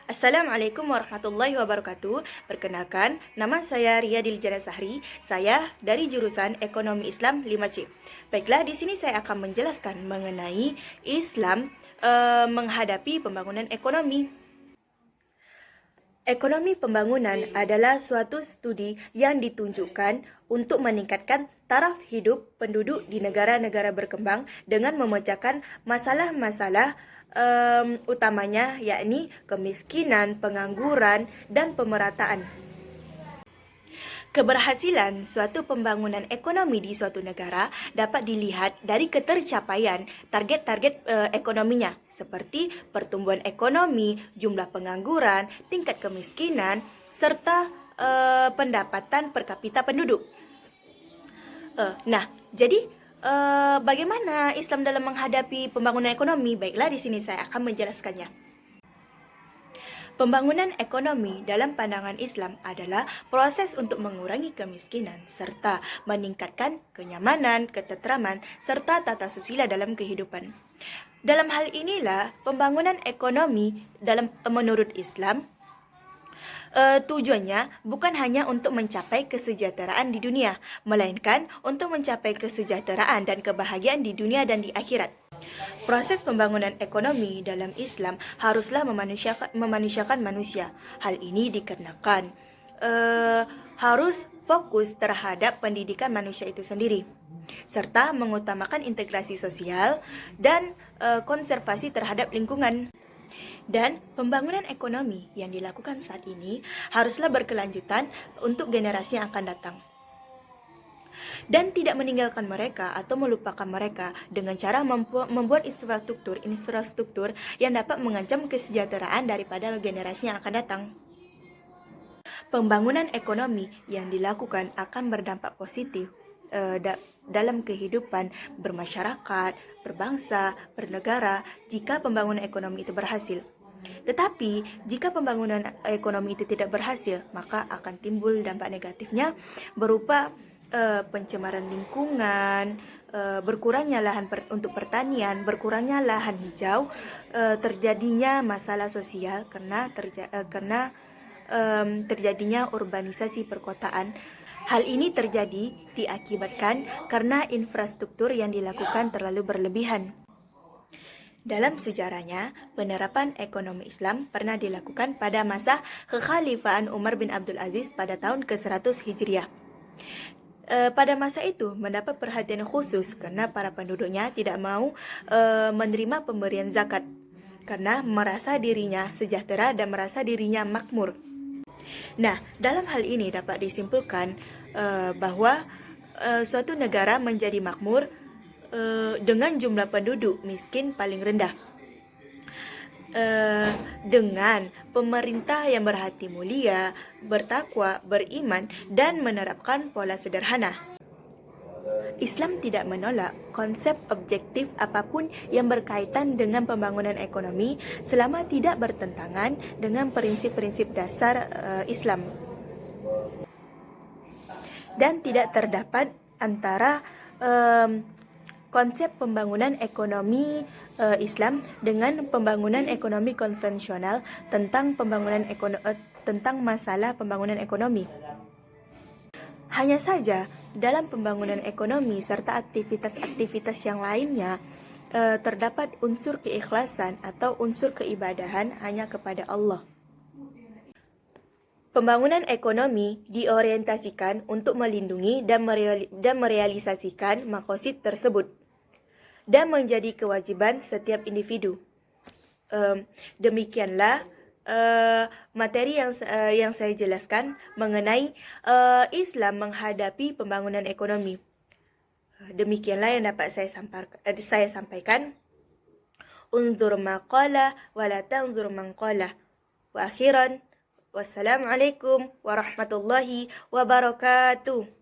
Assalamualaikum warahmatullahi wabarakatuh. Perkenalkan, nama saya Ria Diljana Sahri. Saya dari jurusan Ekonomi Islam 5C. Baiklah, di sini saya akan menjelaskan mengenai Islam menghadapi pembangunan ekonomi. Ekonomi pembangunan adalah suatu studi yang ditunjukkan untuk meningkatkan taraf hidup penduduk di negara-negara berkembang dengan memecahkan masalah-masalah utamanya yakni kemiskinan, pengangguran, dan pemerataan. Keberhasilan suatu pembangunan ekonomi di suatu negara dapat dilihat dari ketercapaian target-target ekonominya seperti pertumbuhan ekonomi, jumlah pengangguran, tingkat kemiskinan, serta pendapatan per kapita penduduk. Jadi bagaimana Islam dalam menghadapi pembangunan ekonomi? Baiklah, di sini saya akan menjelaskannya. Pembangunan ekonomi dalam pandangan Islam adalah proses untuk mengurangi kemiskinan serta meningkatkan kenyamanan, ketentraman, serta tata susila dalam kehidupan. Dalam hal inilah pembangunan ekonomi menurut Islam tujuannya bukan hanya untuk mencapai kesejahteraan di dunia, melainkan untuk mencapai kesejahteraan dan kebahagiaan di dunia dan di akhirat. Proses pembangunan ekonomi dalam Islam haruslah memanusiakan manusia. Hal ini dikarenakan harus fokus terhadap pendidikan manusia itu sendiri, serta mengutamakan integrasi sosial dan konservasi terhadap lingkungan. Dan pembangunan ekonomi yang dilakukan saat ini haruslah berkelanjutan untuk generasi yang akan datang. Dan tidak meninggalkan mereka atau melupakan mereka dengan cara membuat infrastruktur yang dapat mengancam kesejahteraan daripada generasi yang akan datang. Pembangunan ekonomi yang dilakukan akan berdampak positif dalam kehidupan bermasyarakat, berbangsa, bernegara jika pembangunan ekonomi itu berhasil. Tetapi jika pembangunan ekonomi itu tidak berhasil, maka akan timbul dampak negatifnya berupa pencemaran lingkungan, berkurangnya lahan untuk pertanian, berkurangnya lahan hijau, terjadinya masalah sosial karena terjadinya urbanisasi perkotaan. Hal ini terjadi diakibatkan karena infrastruktur yang dilakukan terlalu berlebihan. Dalam sejarahnya, penerapan ekonomi Islam pernah dilakukan pada masa kekhalifahan Umar bin Abdul Aziz pada tahun ke-100 Hijriah. Pada masa itu mendapat perhatian khusus karena para penduduknya tidak mau menerima pemberian zakat karena merasa dirinya sejahtera dan merasa dirinya makmur. Nah, dalam hal ini dapat disimpulkan bahwa suatu negara menjadi makmur dengan jumlah penduduk miskin paling rendah. Dengan pemerintah yang berhati mulia, bertakwa, beriman, dan menerapkan pola sederhana. Islam tidak menolak konsep objektif apapun yang berkaitan dengan pembangunan ekonomi selama tidak bertentangan dengan prinsip-prinsip dasar Islam. Dan tidak terdapat antara konsep pembangunan ekonomi Islam dengan pembangunan ekonomi konvensional tentang masalah pembangunan ekonomi. Hanya saja dalam pembangunan ekonomi serta aktivitas-aktivitas yang lainnya terdapat unsur keikhlasan atau unsur keibadahan hanya kepada Allah. Pembangunan ekonomi diorientasikan untuk melindungi dan merealisasikan maqasid tersebut dan menjadi kewajiban setiap individu. Demikianlah materi yang saya jelaskan mengenai Islam menghadapi pembangunan ekonomi. Demikianlah yang dapat saya sampaikan. Unzur ma qala wa la tanzur man qala. Wa akhiran, wassalamualaikum warahmatullahi wabarakatuh.